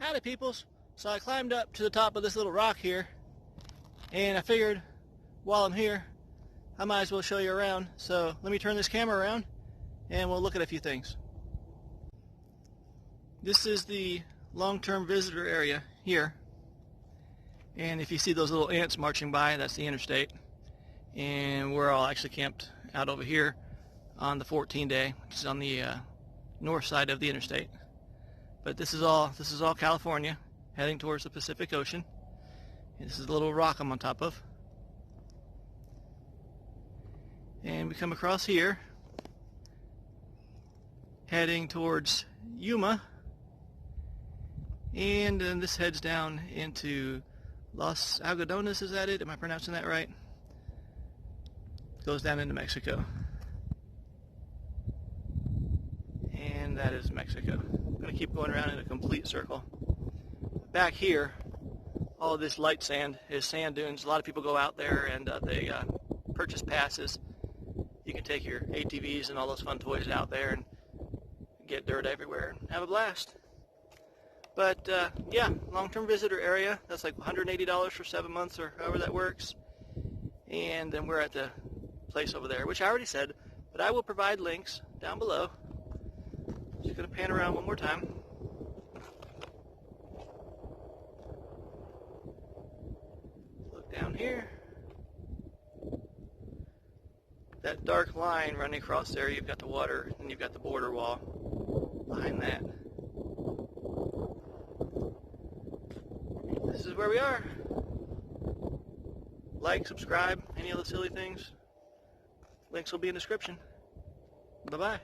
Howdy peoples. So I climbed up to the top of this little rock here, and I figured while I'm here I might as well show you around. So let me turn this camera around and we'll look at a few things. This is the long-term visitor area here, and if you see those little ants marching by, that's the interstate, and we're all actually camped out over here on the 14-day, which is on the north side of the interstate. But this is all California, heading towards the Pacific Ocean. And this is the little rock I'm on top of. And we come across here, heading towards Yuma, and then this heads down into Los Algodones. Is that it? Am I pronouncing that right? Goes down into Mexico. And that is Mexico. I'm going to keep going around in a complete circle. Back here, all of this light sand is sand dunes. A lot of people go out there and they purchase passes. You can take your ATVs and all those fun toys out there and get dirt everywhere and have a blast. But yeah, long-term visitor area. That's like $180 for 7 months or however that works. And then we're at the place over there, which I already said, but I will provide links down below. Just going to pan around one more time. Look down here. That dark line running across there, you've got the water, and you've got the border wall behind that. This is where we are. Like, subscribe, any other silly things. Links will be in the description. Bye-bye.